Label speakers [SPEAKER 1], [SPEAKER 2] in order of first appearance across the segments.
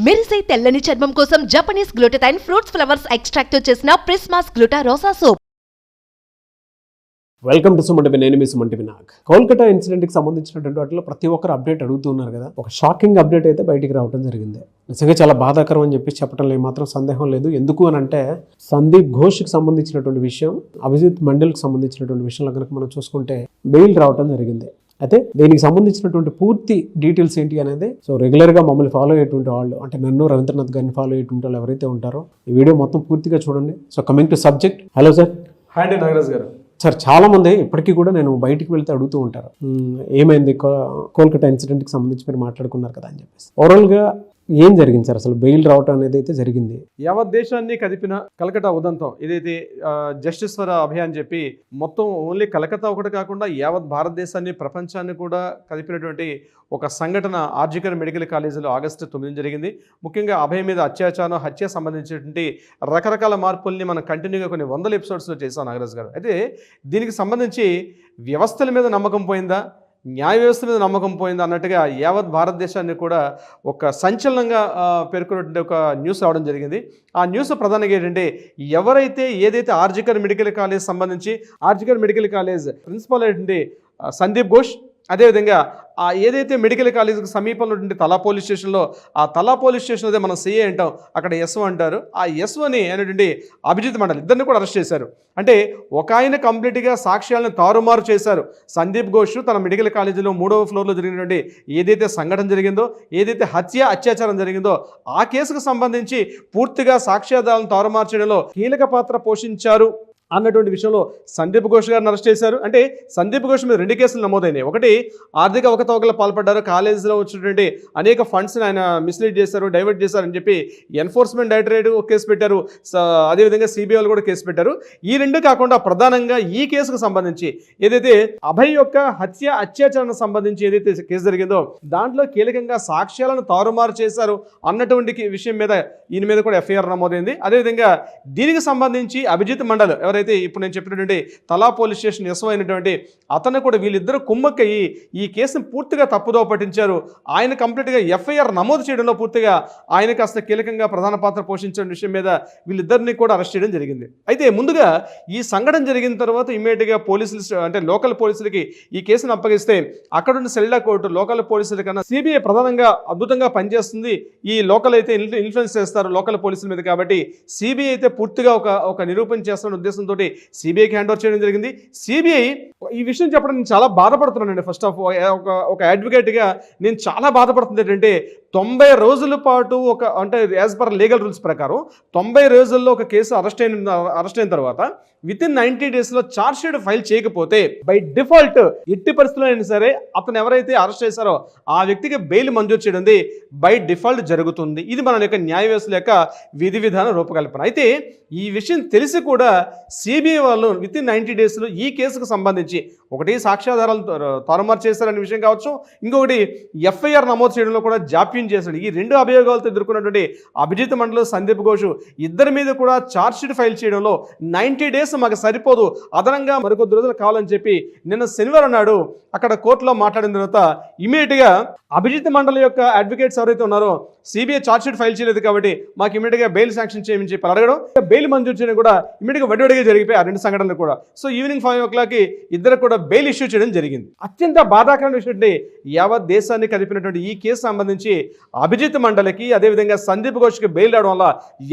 [SPEAKER 1] మెరిసే తెల్లని చర్మం కోసం Japanese glutathione fruits flowers extract తో చేసిన Prismas Gluta Rosa soap.
[SPEAKER 2] Welcome to Suman TV. నేను మీ సుమన్ టీవీ నాగ్. కోల్కతా ఇన్సిడెంట్కి సంబంధించినటువంటి వాటిలో ప్రతి ఒక్కరు అప్డేట్ అడుగుతున్నారు కదా. ఒక షాకింగ్ అప్డేట్ అయితే బయటికి రావడం జరిగింది. నిజంగా చాలా బాధాకరం అని చెప్పి చెప్పడంలో ఏమాత్రం సందేహం లేదు. ఎందుకు అని అంటే సందీప్ ఘోష్కి సంబంధించినటువంటి విషయం, అభిజిత్ మండల్కి సంబంధించినటువంటి విషయంలో కనుక మనం చూసుకుంటే బెయిల్ రావడం జరిగింది. అయితే దీనికి సంబంధించినటువంటి పూర్తి డీటెయిల్స్ ఏంటి అనేది రెగ్యులర్గా మమ్మల్ని ఫాలో అయ్యేటువంటి వాళ్ళు, అంటే నన్ను రవీంద్రనాథ్ గారిని ఫాలో అయ్యేటువంటి వాళ్ళు ఎవరైతే ఉంటారో ఈ వీడియో మొత్తం పూర్తిగా చూడండి. Coming to subject. Hello sir.
[SPEAKER 3] Hi అండి నాగరాజ్ గారు.
[SPEAKER 2] సార్, చాలా మంది ఇప్పటికీ కూడా నేను బయటికి వెళ్తే అడుగుతూ ఉంటారు, ఏమైంది కోల్కతా ఇన్సిడెంట్కి సంబంధించి మీరు మాట్లాడుకున్నారు కదా అని చెప్పేసి. ఓవరాల్గా ఏం జరిగింది సార్? అసలు బెయిల్ రావటం అనేది అయితే జరిగింది.
[SPEAKER 3] యావత్ దేశాన్ని కదిపిన కలకత్తా ఉదంతం ఏదైతే జస్టిస్ ఫర్ అభియాన్ చెప్పి మొత్తం ఓన్లీ కలకత్తా ఒకటి కాకుండా యావత్ భారతదేశాన్ని, ప్రపంచాన్ని కూడా కదిపినటువంటి ఒక సంఘటన ఆర్జికర్ మెడికల్ కాలేజీలో ఆగస్టు 9 జరిగింది. ముఖ్యంగా అభయ్ మీద అత్యాచారం, హత్య సంబంధించినటువంటి రకరకాల మార్పుల్ని మనం కంటిన్యూగా కొన్ని వందల ఎపిసోడ్స్లో చేసాం నాగరాజ్ గారు. అయితే దీనికి సంబంధించి వ్యవస్థల మీద నమ్మకం పోయిందా, న్యాయ వ్యవస్థ మీద నమ్మకం పోయింది అన్నట్టుగా యావత్ భారతదేశాన్ని కూడా ఒక సంచలనంగా పేర్కొన్నటువంటి ఒక న్యూస్ రావడం జరిగింది. ఆ న్యూస్ ప్రధానంగా ఏంటంటే, ఎవరైతే ఏదైతే ఆర్జికర్ మెడికల్ కాలేజ్ సంబంధించి ఆర్జికర్ మెడికల్ కాలేజ్ ప్రిన్సిపల్ ఏంటంటే సందీప్ ఘోష్, అదేవిధంగా ఆ ఏదైతే మెడికల్ కాలేజీకి సమీపంలో ఉన్నటువంటి తలా పోలీస్ స్టేషన్లో, ఆ తలా పోలీస్ స్టేషన్ అదే మనం సిఏ అంటాం, అక్కడ ఎస్ఓ అంటారు, ఆ ఎస్ఓని అనేటువంటి అభిజిత్ మండల్ ఇద్దరిని కూడా అరెస్ట్ చేశారు. అంటే ఒక ఆయన కంప్లీట్గా సాక్ష్యాలను తారుమారు చేశారు. సందీప్ ఘోష్ తన మెడికల్ కాలేజీలో 3వ ఫ్లోర్లో జరిగినటువంటి ఏదైతే సంఘటన జరిగిందో, ఏదైతే అత్యాచారం జరిగిందో ఆ కేసుకు సంబంధించి పూర్తిగా సాక్ష్యాధారాలను తారుమారు చేయడంలో కీలక పాత్ర పోషించారు అన్నటువంటి విషయంలో సందీప్ ఘోష్ గారిని అరెస్ట్ చేశారు. అంటే సందీప్ ఘోష్ మీద 2 కేసులు నమోదైనాయి. ఒకటి ఆర్థిక అవకతవకలు పాల్పడ్డారు, కాలేజీలో వచ్చినటువంటి అనేక ఫండ్స్ని ఆయన మిస్లీడ్ చేశారు, డైవర్ట్ చేశారని చెప్పి ఎన్ఫోర్స్మెంట్ డైరెక్టరేట్ ఒక కేసు పెట్టారు, అదేవిధంగా సిబిఐ వాళ్ళు కూడా కేసు పెట్టారు. ఈ 2 కాకుండా ప్రధానంగా ఈ కేసుకు సంబంధించి ఏదైతే అభయ్ యొక్క అత్యాచారానికి సంబంధించి ఏదైతే కేసు జరిగిందో దాంట్లో కీలకంగా సాక్ష్యాలను తారుమారు చేశారు అన్నటువంటి విషయం మీద ఈయన మీద కూడా ఎఫ్ఐఆర్ నమోదైంది. అదేవిధంగా దీనికి సంబంధించి అభిజిత్ మండల్ ఎవరైతే ఇప్పుడు నేను చెప్పినటువంటి తలా పోలీస్ స్టేషన్ ఎస్ఓ అయినటువంటి అతను కూడా వీళ్ళిద్దరూ కుమ్మక్కయ్యి ఈ కేసును పూర్తిగా తప్పుదో పట్టించారు. ఆయన కంప్లీట్గా ఎఫ్ఐఆర్ నమోదు చేయడంలో పూర్తిగా ఆయన కాస్త కీలకంగా ప్రధాన పాత్ర పోషించిన విషయం మీద వీళ్ళిద్దరిని కూడా అరెస్ట్ చేయడం జరిగింది. అయితే ముందుగా ఈ సంఘటన జరిగిన తర్వాత ఇమ్మీడియట్గా పోలీసులు, అంటే లోకల్ పోలీసులకి ఈ కేసును అప్పగిస్తే అక్కడున్న సెల్డా కోర్టు లోకల్ పోలీసుల కన్నా సిబిఐ ప్రధానంగా అద్భుతంగా పనిచేస్తుంది. ఈ లోకల్ అయితే ఇన్ఫ్లుయెన్స్ చేస్తారు లోకల్ పోలీసుల మీద, కాబట్టి సిబిఐ అయితే పూర్తిగా ఒక నిరూపణ చేస్తున్న ఉద్దేశంతో సిబిఐకి హ్యాండ్ ఓవర్ చేయడం జరిగింది. సిబిఐ ఈ విషయం చెప్పడం నేను చాలా బాధపడుతున్నానండి. ఫస్ట్ ఆఫ్ ఒక అడ్వకేట్గా నేను చాలా బాధపడుతుంది ఏంటంటే, 90 రోజుల పాటు అంటే యాజ్ పర్ లీగల్ రూల్స్ ప్రకారం 90 రోజుల్లో ఒక కేసు అరెస్ట్ అయిన తర్వాత వితిన్ 90 డేస్లో ఛార్జ్ షీట్ ఫైల్ చేయకపోతే బై డిఫాల్ట్ ఎట్టి పరిస్థితుల్లో అయినా సరే అతను ఎవరైతే అరెస్ట్ చేశారో ఆ వ్యక్తికి బెయిల్ మంజూరు చేయడం బై డిఫాల్ట్ జరుగుతుంది. ఇది మన యొక్క న్యాయ వ్యవస్థ యొక్క విధి విధాన రూపకల్పన. అయితే ఈ విషయం తెలిసి కూడా సిబిఐ వాళ్ళు వితిన్ 90 డేస్లో ఈ కేసుకు సంబంధించి ఒకటి సాక్ష్యాధారాలు తారుమారు చేశారనే విషయం కావచ్చు, ఇంకొకటి ఎఫ్ఐఆర్ నమోదు చేయడంలో కూడా జాప్యం చేశాడు. ఈ 2 అభియోగాలతో ఎదుర్కొన్నటువంటి అభిజిత్ మండల్, సందీప్ ఘోష్ ఇద్దరి మీద కూడా ఛార్జ్ షీట్ ఫైల్ చేయడంలో 90 డేస్ మాకు సరిపోదు, అదనంగా మరికొద్ది రోజులు కావాలని చెప్పి నిన్న శనివారం నాడు అక్కడ కోర్టులో మాట్లాడిన తర్వాత ఇమీడియట్గా అభిజిత్ మండల్ యొక్క అడ్వకేట్స్ ఎవరైతే ఉన్నారో సిబిఐ ఛార్జ్ షీట్ ఫైల్ చేయలేదు కాబట్టి మాకు ఇమీడియట్గా బెయిల్ శాంక్షన్ చేయమని చెప్పి అడగడం, బెయిల్ మంజూరు చేయడం కూడా ఇమీడియట్గా వడివడిగా జరిగిపోయి ఆ 2 సంఘటనలు కూడా. సో ఈవినింగ్ 5 o'clock ఇద్దరు కూడా బెయిల్ ఇష్యూ చేయడం జరిగింది. అత్యంత బాధాకరమైన విషయం అంటే, యావత్ దేశాన్ని కలిపినటువంటి ఈ కేసు సంబంధించి అభిజిత్ మండలికి అదేవిధంగా సందీప్ ఘోష్కి బెయిల్ రావడం వల్ల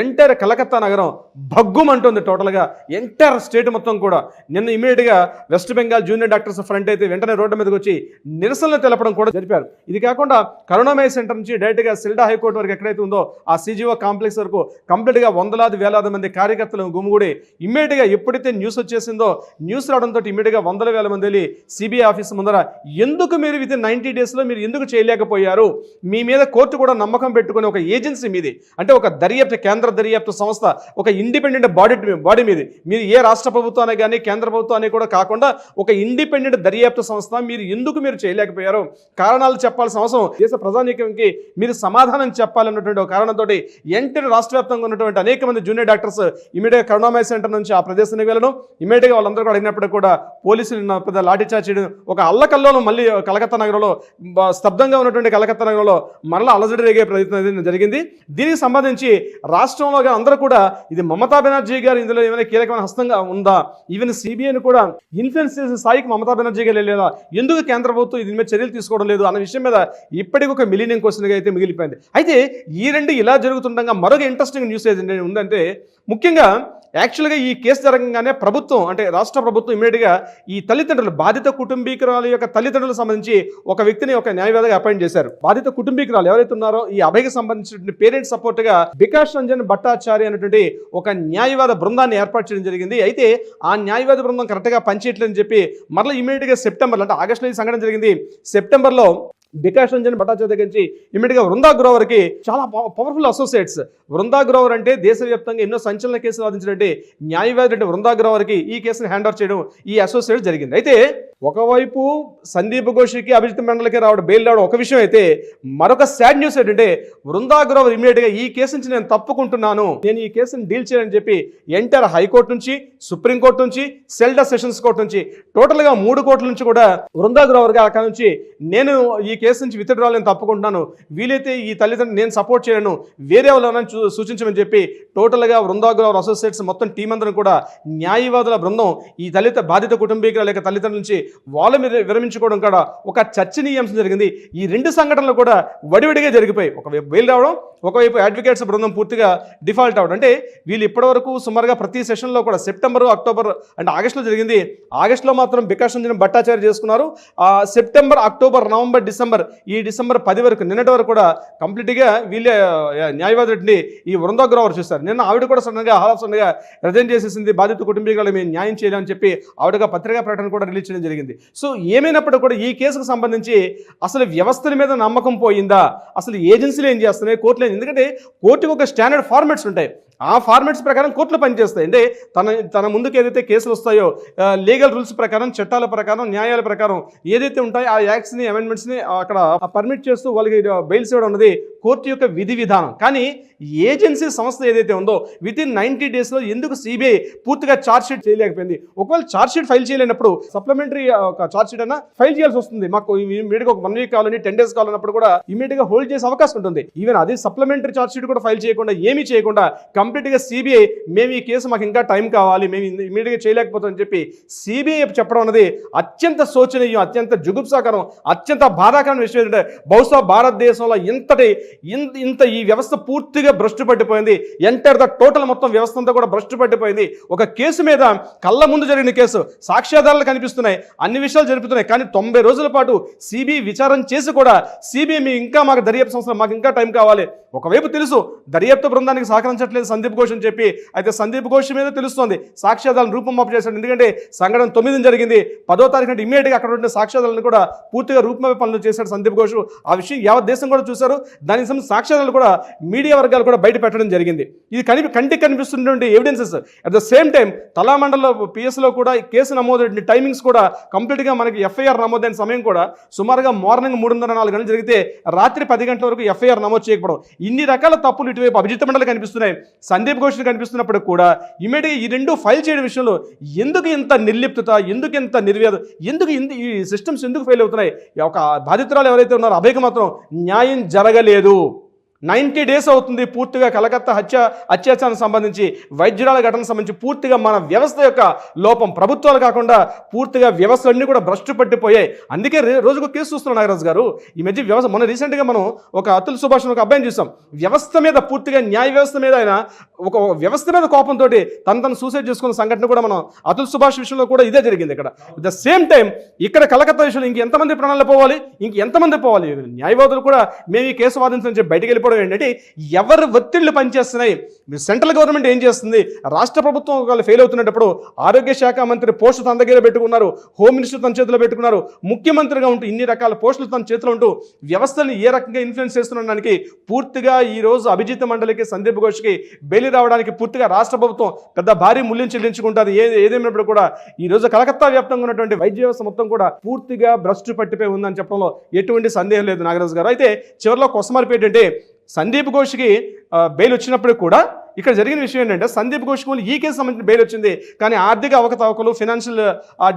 [SPEAKER 3] ఎంటైర్ కలకత్తా నగరం భగ్గుమంటుంది. టోటల్గా ఎంటైర్ స్టేట్ మొత్తం కూడా నిన్న ఇమీడియట్గా west Bengal junior doctors front అయితే వెంటనే రోడ్డు మీదకి వచ్చి నిరసనలు తెలపడం కూడా జరిపారు. ఇది కాకుండా కరుణామయ సెంటర్ నుంచి డైరెక్ట్గా సిల్డా హైకోర్టు వరకు ఎక్కడైతే ఉందో ఆ సిజిఓ కాంప్లెక్స్ వరకు కంప్లీట్గా వేలాది మంది కార్యకర్తలు గుమిగూడి ఇమ్మీడియట్గా ఎప్పుడైతే న్యూస్ వచ్చేసిందో, న్యూస్ రావడంతో ఇమ్మీడియట్గా 100,000 మంది వెళ్ళి సిబిఐ ఆఫీస్ ముందర ఎందుకు మీరు వితిన్ 90 డేస్లో మీరు ఎందుకు చేయలేకపోయారు, మీ మీద కోర్టు కూడా నమ్మకం పెట్టుకుని ఒక ఏజెన్సీ మీది, అంటే ఒక కేంద్ర దర్యాప్తు సంస్థ, ఒక ఇండిపెండెంట్ బాడీ మీద మీరు ఏ ఏ రాష్ట్ర ప్రభుత్వాన్ని కానీ కేంద్ర ప్రభుత్వాన్ని కూడా కాకుండా ఒక ఇండిపెండెంట్ దర్యాప్తు సంస్థ మీరు ఎందుకు చేయలేకపోయారు, కారణాలు చెప్పాల్సిన అవసరం దేశ ప్రజానీకానికి మీరు సమాధానం చెప్పాలన్నటువంటి ఒక కారణంతో ఎంటైర్ రాష్ట్ర వ్యాప్తంగా ఉన్నటువంటి అనేక మంది జూనియర్ డాక్టర్స్ ఇమీడియట్గా కరోనా సెంటర్ నుంచి ఆ ప్రదేశానికి వెళ్ళడం, ఇమీడియట్గా వాళ్ళందరూ కూడా అడిగినప్పుడు కూడా పోలీసులు పెద్ద లాఠీచార్జ్ చేయడం, ఒక అల్లకల్లోలం మళ్ళీ కలకత్తా నగరంలో స్తబ్దంగా ఉన్నటువంటి కలకత్తా నగరంలో మరలా అలజడి రేగే ప్రయత్నం జరిగింది. దీనికి సంబంధించి రాష్ట్రంలో అందరూ కూడా ఇది మమతా బెనర్జీ గారు ఇందులో ఏమైనా కీలకమైన హస్తంగా ఉందా, ఈవెన్ సిబిఐని కూడా ఇన్ఫ్లుయెన్స్ చేసే స్థాయికి మమతా బెనర్జీ గారు లేదా, ఎందుకు కేంద్ర ప్రభుత్వం దీని మీద చర్యలు తీసుకోవడం లేదు అన్న విషయం మీద ఇప్పటికి ఒక మిలీనియం క్వశ్చన్గా అయితే మిగిలిపోయింది. అయితే ఈ రెండు ఇలా జరుగుతుండగా మరొక ఇంట్రెస్టింగ్ న్యూస్ ఏదంటే ఉందంటే, ముఖ్యంగా యాక్చువల్గా ఈ కేసు జరగగానే ప్రభుత్వం అంటే రాష్ట్ర ప్రభుత్వం ఇమీడియట్గా ఈ తల్లిదండ్రులు బాధిత కుటుంబీకురాల యొక్క తల్లిదండ్రులకు సంబంధించి ఒక వ్యక్తిని ఒక న్యాయవాదిగా అపాయింట్ చేశారు. బాధిత కుటుంబీకురాలు ఎవరైతే ఉన్నారో ఈ అభయకి సంబంధించిన పేరెంట్స్ సపోర్ట్గా వికాస్ రంజన్ భట్టాచార్య అనేటువంటి ఒక న్యాయవాద బృందాన్ని ఏర్పాటు చేయడం జరిగింది. అయితే ఆ న్యాయవాద బృందం కరెక్ట్గా పనిచేయట్లేదని చెప్పి మరలా ఇమీడియట్గా సెప్టెంబర్లో అంటే ఆగస్టులో ఈ సంఘటన జరిగింది. సెప్టెంబర్లో వికాస్ రంజన్ భట్టాచార్య దగ్గర నుంచి ఇమీడియట్గా వృందా గ్రోవర్కి చాలా పవర్ఫుల్ అసోసియేట్స్. వృందా గ్రోవర్ అంటే దేశవ్యాప్తంగా ఎన్నో సంచలన కేసులు వాదించినట్టు న్యాయవాది అంటే వృందా గ్రోవర్కి ఈ కేసును హ్యాండ్ ఓవర్ చేయడం ఈ అసోసియేట్ జరిగింది. అయితే ఒకవైపు సందీప్ ఘోష్కి అభిజిత్ మండలికి బెయిల్ రావడం ఒక విషయం అయితే, మరొక సాడ్ న్యూస్ ఏంటంటే వృందా గ్రోవర్ ఇమీడియట్గా ఈ కేసు నుంచి నేను తప్పుకుంటున్నాను, నేను ఈ కేసును డీల్ చేయాలని చెప్పి ఎంటైర్ హైకోర్టు నుంచి, సుప్రీంకోర్టు నుంచి, సెల్డా సెషన్స్ కోర్టు నుంచి టోటల్గా 3 కోర్టుల నుంచి కూడా వృందా గ్రోవర్గా అక్కడ నుంచి నేను ఈ కేసు నుంచి విత్డ్రా నేను తప్పుకుంటున్నాను, వీలైతే ఈ తల్లిదండ్రులు నేను సపోర్ట్ చేయను, వేరే వాళ్ళని సూచించమని చెప్పి టోటల్గా వృందా గ్రోవర్ అసోసియేట్స్ మొత్తం టీం అందరం కూడా న్యాయవాదుల బృందం ఈ బాధిత కుటుంబీకుల లేక తల్లిదండ్రుల నుంచి వాళ్ళు విరమించుకోవడం కూడా ఒక చర్చనీయాంశం జరిగింది. ఈ 2 సంఘటనలు కూడా వడివడిగా జరిగిపోయి, ఒకవైపు బెయిల్ రావడం, ఒకవైపు అడ్వకేట్స్ బృందం పూర్తిగా డిఫాల్ట్ అవడం. అంటే వీళ్ళు ఇప్పటివరకు సుమారుగా ప్రతి సెషన్లో కూడా సెప్టెంబర్, అక్టోబర్ అంటే ఆగస్టులో జరిగింది. ఆగస్టులో మాత్రం వికాస్ రంజన్ భట్టాచార్య చేసుకున్నారు. సెప్టెంబర్, అక్టోబర్, నవంబర్, డిసెంబర్, ఈ డిసెంబర్ 10 వరకు నిన్నటి వరకు కూడా కంప్లీట్గా వీళ్ళే న్యాయవాదుడిని ఈ వృందా గ్రోవర్ చూస్తారు. నిన్న ఆవిడ కూడా సడన్గా రిజైన్ చేసేసింది, బాధిత కుటుంబీకులు మేము న్యాయం చేయాలని చెప్పి ఆవిడగా పత్రికా ప్రకటన కూడా రిలీజ్ చేయడం జరిగింది. సో ఏమైనప్పుడు కూడా ఈ కేసుకు సంబంధించి అసలు వ్యవస్థల మీద నమ్మకం పోయిందా, అసలు ఏజెన్సీలు ఏం చేస్తున్నాయి, కోర్టులు, ఎందుకంటే కోర్టుకు ఒక స్టాండర్డ్ ఫార్మాట్స్ ఉంటాయి, ఆ ఫార్మాట్స్ ప్రకారం కోర్టులు పనిచేస్తాయి. అంటే తన ముందుకు ఏదైతే కేసులు వస్తాయో లీగల్ రూల్స్ ప్రకారం, చట్టాల ప్రకారం, న్యాయాల ప్రకారం ఏదైతే ఉంటాయో ఆ యాక్ట్స్ని, అమెండ్మెంట్స్ని అక్కడ పర్మిట్ చేస్తూ వాళ్ళకి బెయిల్స్ ఇవ్వడం అనేది కోర్టు యొక్క విధి విధానం. కానీ ఏజెన్సీ సంస్థ ఏదైతే ఉందో వితిన్ 90 డేస్లో ఎందుకు సిబిఐ పూర్తిగా ఛార్జ్షీట్ చేయలేకపోయింది? ఒకవేళ ఛార్జ్షీట్ ఫైల్ చేయలేనప్పుడు సప్లిమెంటరీ ఒక ఛార్జ్షీట్ అయినా ఫైల్ చేయాల్సి వస్తుంది. మాకు ఇమీడియట్గా ఒక 1 వీక్ కావాలని 10 డేస్ కావాలన్నప్పుడు కూడా ఇమీడియట్గా హోల్డ్ చేసే అవకాశం ఉంటుంది. ఈవెన్ అది సప్లిమెంటరీ ఛార్జ్షీట్ కూడా ఫైల్ చేయకుండా, ఏమీ చేయకుండా కంప్లీట్గా సిబిఐ మేము ఈ కేసు మాకు ఇంకా టైం కావాలి, మేము ఇమీడియట్గా చేయలేకపోతామని చెప్పి సిబిఐ చెప్పడం అనేది అత్యంత శోచనీయం, అత్యంత జుగుప్సాకరం, అత్యంత బాధాకరమైన విషయం. ఏంటంటే బహుశా భారతదేశంలో ఇంత ఈ వ్యవస్థ పూర్తిగా భ్రష్టు పట్టిపోయింది. ఎంటర్ ద టోటల్ మొత్తం వ్యవస్థ అంతా కూడా భ్రష్టు పట్టిపోయింది. ఒక కేసు మీద కళ్ళ ముందు జరిగిన కేసు, సాక్ష్యాధారాలు కనిపిస్తున్నాయి, అన్ని విషయాలు జరుపుతున్నాయి. కానీ 90 రోజుల పాటు సిబిఐ విచారణ చేసి కూడా సిబిఐ ఇంకా మాకు దర్యాప్తు సంస్థ మాకు ఇంకా టైం కావాలి. ఒకవైపు తెలుసు దర్యాప్తు బృందానికి సహకరించట్లేదు సందీప్ ఘోష్ అని చెప్పి, అయితే సందీప్ ఘోష్ మీద తెలుస్తోంది సాక్ష్యాధారాలను రూపమాపు చేశాడు. ఎందుకంటే సంఘటన 9 జరిగింది, 10వ తారీఖు అంటే ఇమీడియట్గా అక్కడ ఉండే సాక్ష్యాధారాలను కూడా పూర్తిగా రూపమాపే పనులు చేశాడు సందీప్ ఘోష్. ఆ విషయం యావత్ దేశం కూడా చూశారు. దానికి సంబంధించిన సాక్ష్యాధారాలు కూడా మీడియా వర్గాలు కూడా బయట పెట్టడం జరిగింది. ఇది కంటికి కనిపిస్తున్నటువంటి evidences. At the same time తలామండల్లో పిఎస్లో కూడా కేసు నమోదు టైమింగ్స్ కూడా కంప్లీట్గా మనకి ఎఫ్ఐఆర్ నమోదైన సమయం కూడా సుమారుగా మార్నింగ్ 3:30-4 గంటలు జరిగితే రాత్రి 10 గంటల వరకు ఎఫ్ఐఆర్ నమోదు చేయకపోవడం, ఇన్ని రకాల తప్పులు ఇటువైపు అభిజిత్ మండలి కనిపిస్తున్నాయి, సందీప్ ఘోష్ కనిపిస్తున్నప్పుడు కూడా ఇమీడియట్గా ఈ 2 ఫైల్ చేయడం విషయంలో ఎందుకు ఇంత నిర్లిప్తత, ఎందుకు ఇంత నిర్వేదం, ఎందుకు ఈ సిస్టమ్స్ ఎందుకు ఫెయిల్ అవుతున్నాయి? ఒక బాధితురాలు ఎవరైతే ఉన్నారో అభయకి మాత్రం న్యాయం జరగలేదు. 90 డేస్ అవుతుంది పూర్తిగా కలకత్తా అత్యాచారానికి సంబంధించి, వైద్యురాల ఘటనకు సంబంధించి పూర్తిగా మన వ్యవస్థ యొక్క లోపం, ప్రభుత్వాలు కాకుండా పూర్తిగా వ్యవస్థలన్నీ కూడా భ్రష్టు పట్టిపోయాయి. అందుకే రోజుకు కేసు చూస్తున్నాం నాగరాజు గారు. ఈ మధ్య వ్యవస్థ మొన్న రీసెంట్గా మనం ఒక అతుల్ సుభాష్ ఒక అబ్బాయిని చూసాం, వ్యవస్థ మీద పూర్తిగా న్యాయ వ్యవస్థ మీద ఆయన ఒక వ్యవస్థ మీద కోపంతో తను సూసైడ్ చేసుకున్న సంఘటన కూడా మనం అతుల్ సుభాష్ విషయంలో కూడా ఇదే జరిగింది. ఇక్కడ అట్ ద సేమ్ టైం ఇక్కడ కలకత్తా విషయంలో ఇంకెంతమంది ప్రాణాలు పోవాలి, ఇంకెంతమంది పోవాలి? న్యాయవాదులు కూడా మేము ఈ కేసు వాదించని చెప్పి బయటికి వెళ్ళిపోయి వెళ్ళిపోవడం ఏంటంటే ఎవరు ఒత్తిళ్లు పనిచేస్తున్నాయి, సెంట్రల్ గవర్నమెంట్ ఏం చేస్తుంది, రాష్ట్ర ప్రభుత్వం ఒకవేళ ఫెయిల్ అవుతున్నప్పుడు ఆరోగ్య శాఖ మంత్రి పోస్టు తన దగ్గర పెట్టుకున్నారు, హోమ్ మినిస్టర్ తన చేతిలో పెట్టుకున్నారు, ముఖ్యమంత్రిగా ఉంటూ ఇన్ని రకాల పోస్టులు తన చేతిలో ఉంటూ వ్యవస్థని ఏ రకంగా ఇన్ఫ్లుయెన్స్ చేస్తుండడానికి పూర్తిగా ఈ రోజు అభిజిత్ మండలికి, సందీప్ ఘోష్కి బెయిల్ రావడానికి పూర్తిగా రాష్ట్ర ప్రభుత్వం పెద్ద భారీ మూల్యం చెల్లించుకుంటారు. ఏదేమైనప్పుడు కూడా ఈ రోజు కలకత్తా వ్యాప్తంగా ఉన్నటువంటి వైద్య వ్యవస్థ మొత్తం కూడా పూర్తిగా భ్రష్టు పట్టిపోయి ఉందని చెప్పడంలో ఎటువంటి సందేహం లేదు నాగరాజు గారు. అయితే చివరిలో కొసమార్పు ఏంటంటే సందీప్ ఘోష్కి బెయిల్ వచ్చినప్పుడు కూడా ఇక్కడ జరిగిన విషయం ఏంటంటే సందీప్ ఘోష్కి ఈ కేసు సంబంధించిన బెయిల్ వచ్చింది, కానీ ఆర్థిక అవకతవకలు, ఫైనాన్షియల్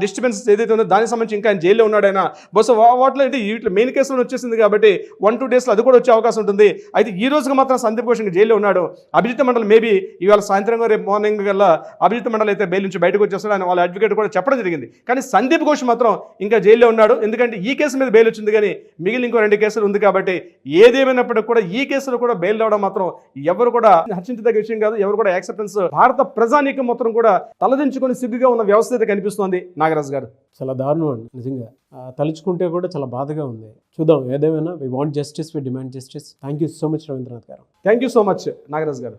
[SPEAKER 3] డిస్టర్బెన్సెస్ ఏదైతే ఉందో దానికి సంబంధించి ఇంకా ఆయన జైల్లో ఉన్నాడు. ఆయన బహుశా వాటిలో అయితే వీటిలో మెయిన్ కేసులో వచ్చేసింది కాబట్టి 1-2 డేస్లో అది కూడా వచ్చే అవకాశం ఉంటుంది. అయితే ఈ రోజుగా మాత్రం సందీప్ ఘోష్ ఇంకా జైల్లో ఉన్నాడు. అభిజిత్ మండల్ మేబీ ఇవాళ సాయంత్రం రేపు మార్నింగ్ కల్లా అభిజిత్ మండల్ అయితే బెయిల్ నుంచి బయటకు వచ్చేస్తాడు, ఆయన వాళ్ళ అడ్వకేట్ కూడా చెప్పడం జరిగింది. కానీ సందీప్ ఘోష్ మాత్రం ఇంకా జైల్లో ఉన్నాడు, ఎందుకంటే ఈ కేసు మీద బెయిల్ వచ్చింది, కానీ మిగిలిన ఇంకో 2 కేసులు ఉంది కాబట్టి ఏదేమైనప్పటికీ కూడా ఈ కేసులో కూడా బెయిల్ రావడం మాత్రం ఎవరు కూడా హర్షించదగ్గ విషయం కాదు. ఎవరు కూడా యాక్సెప్టెన్స్, భారత ప్రజానీకం మొత్తం కూడా తలదించుకొని సిగ్గుగా ఉన్న వ్యవస్థ అయితే కనిపిస్తోంది నాగరాజు గారు.
[SPEAKER 2] చాలా దారుణం అండి నిజంగా, తలుచుకుంటే కూడా చాలా బాధగా ఉంది. చూద్దాం, ఏదేమైనా we want justice, we demand justice. Thank you so much Ravindranath గారు.
[SPEAKER 3] Thank you so much Nagaraju గారు.